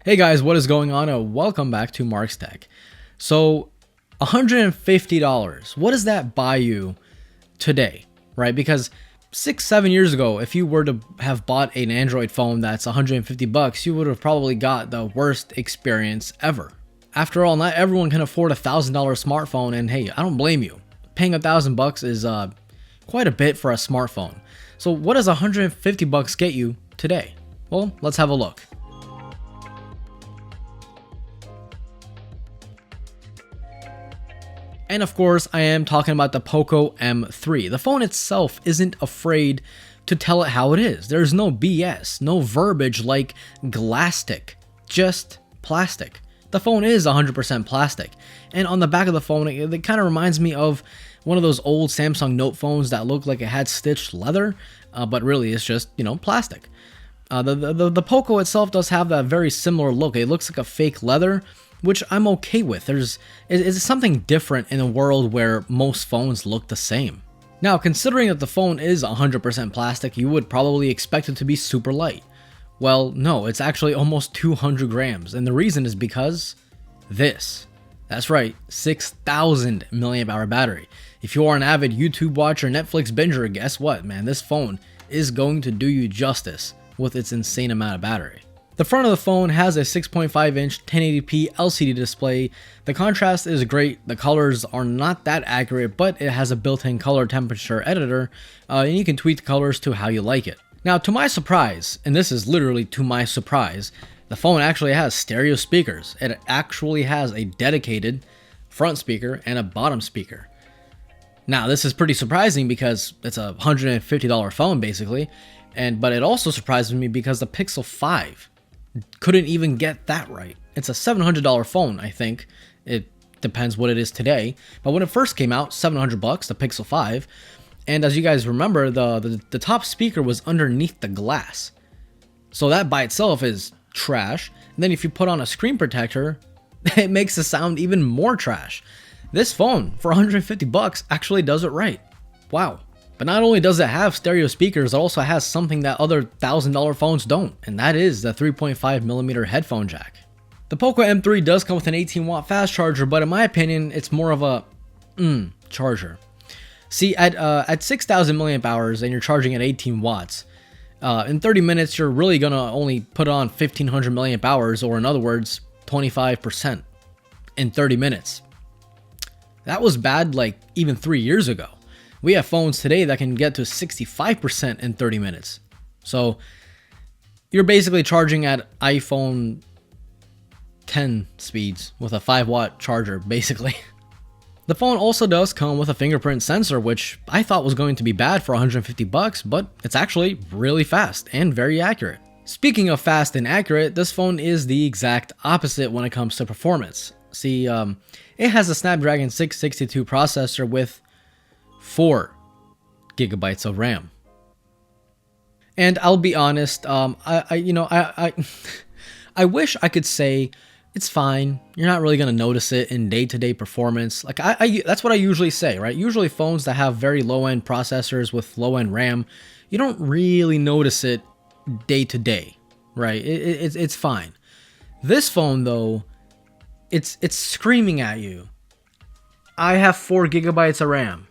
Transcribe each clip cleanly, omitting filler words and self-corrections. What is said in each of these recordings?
Hey guys, what is going on? And welcome back to Mark's Tech. So, $150, what does that buy you today, right? Because 6-7 years ago, if you were to have bought an Android phone that's 150 bucks, you would have probably got the worst experience ever. After all, not everyone can afford a $1,000 smartphone, and hey, I don't blame you. Paying $1,000 is quite a bit for a smartphone. So what does 150 bucks get you today? Well, let's have a look. And of course, I am talking about the POCO M3. The phone itself isn't afraid to tell it how it is. There's no BS, no verbiage like glastic, just plastic. The phone is 100% plastic. And on the back of the phone, it kind of reminds me of one of those old Samsung Note phones that looked like it had stitched leather, but really it's just, plastic. The POCO itself does have that very similar look. It looks like a fake leather, which I'm okay with. It's something different in a world where most phones look the same. Now, considering that the phone is 100% plastic, you would probably expect it to be super light. Well, no, it's actually almost 200 grams, and the reason is because this. That's right, 6,000 milliamp hour battery. If you are an avid YouTube watcher, Netflix binger, guess what, man? This phone is going to do you justice with its insane amount of battery. The front of the phone has a 6.5-inch 1080p LCD display. The contrast is great, the colors are not that accurate, but it has a built-in color temperature editor, and you can tweak the colors to how you like it. Now, to my surprise, and this is literally to my surprise, the phone actually has stereo speakers. It actually has a dedicated front speaker and a bottom speaker. Now, this is pretty surprising because it's a $150 phone basically, but it also surprises me because the Pixel 5 couldn't even get that right. It's a $700 phone, I think. It depends what it is today. But when it first came out, $700 bucks, the Pixel 5. And as you guys remember, the top speaker was underneath the glass. So that by itself is trash. And then if you put on a screen protector, it makes the sound even more trash. This phone, for 150 bucks, actually does it right. Wow. But not only does it have stereo speakers, it also has something that other $1,000 phones don't, and that is the 3.5mm headphone jack. The POCO M3 does come with an 18-watt fast charger, but in my opinion, it's more of a charger. See, at 6,000 milliamp hours and you're charging at 18 watts, in 30 minutes you're really gonna only put on 1,500 milliamp hours, or in other words, 25% in 30 minutes. That was bad like even 3 years ago. We have phones today that can get to 65% in 30 minutes. So you're basically charging at iPhone 10 speeds with a 5-watt charger, basically. The phone also does come with a fingerprint sensor, which I thought was going to be bad for 150 bucks, but it's actually really fast and very accurate. Speaking of fast and accurate, this phone is the exact opposite when it comes to performance. See, it has a Snapdragon 662 processor with 4 gigabytes of RAM. And I'll be honest, I wish I could say it's fine. You're not really gonna notice it in day-to-day performance. Like that's what I usually say, right? Usually phones that have very low-end processors with low-end RAM, you don't really notice it day to day, right? It's fine. This phone though, it's screaming at you. I have 4 gigabytes of RAM.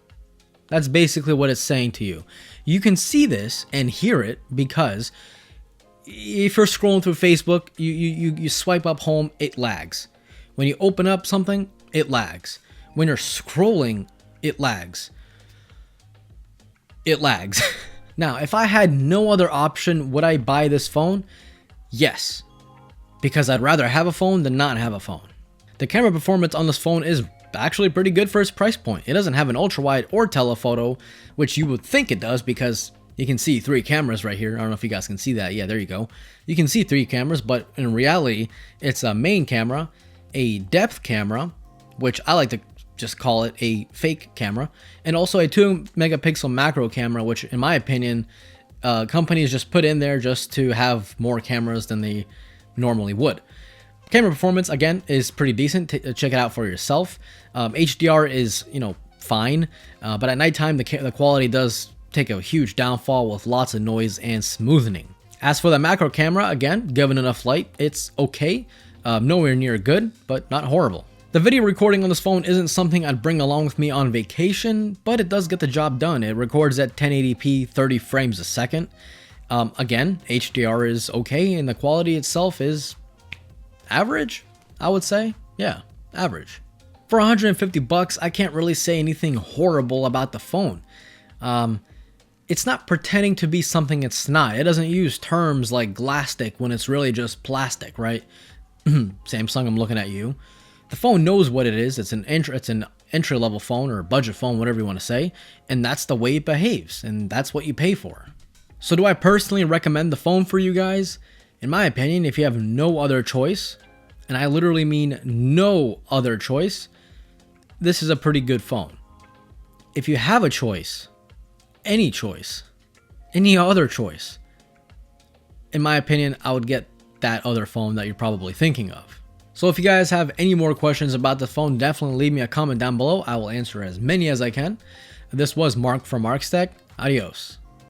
That's basically what it's saying to you. You can see this and hear it because if you're scrolling through Facebook, you swipe up home, it lags. When you open up something, it lags. When you're scrolling, it lags. It lags. Now, if I had no other option, would I buy this phone? Yes. Because I'd rather have a phone than not have a phone. The camera performance on this phone is actually pretty good for its price point. It doesn't have an ultra wide or telephoto, which you would think it does because you can see 3 cameras right here. I don't know if you guys can see that. Yeah, there you go. You can see 3 cameras, but in reality, it's a main camera, a depth camera, which I like to just call it a fake camera, and also a 2 megapixel macro camera, which in my opinion, companies just put in there just to have more cameras than they normally would. Camera performance, again, is pretty decent. Check it out for yourself. HDR is, fine, but at nighttime, the quality does take a huge downfall with lots of noise and smoothing. As for the macro camera, again, given enough light, it's okay. Nowhere near good, but not horrible. The video recording on this phone isn't something I'd bring along with me on vacation, but it does get the job done. It records at 1080p 30 frames a second. Again, HDR is okay, and the quality itself is average, I would say. Yeah, average. For 150 bucks, I can't really say anything horrible about the phone. It's not pretending to be something it's not. It doesn't use terms like glastic when it's really just plastic, right? Samsung, I'm looking at you. The phone knows what it is. It's an entry-level phone or budget phone, whatever you want to say, and that's the way it behaves, and that's what you pay for. So do I personally recommend the phone for you guys? In my opinion, if you have no other choice, and I literally mean no other choice, this is a pretty good phone. If you have a choice, any other choice, in my opinion, I would get that other phone that you're probably thinking of. So if you guys have any more questions about the phone, definitely leave me a comment down below. I will answer as many as I can. This was Mark from Mark's Tech. Adios.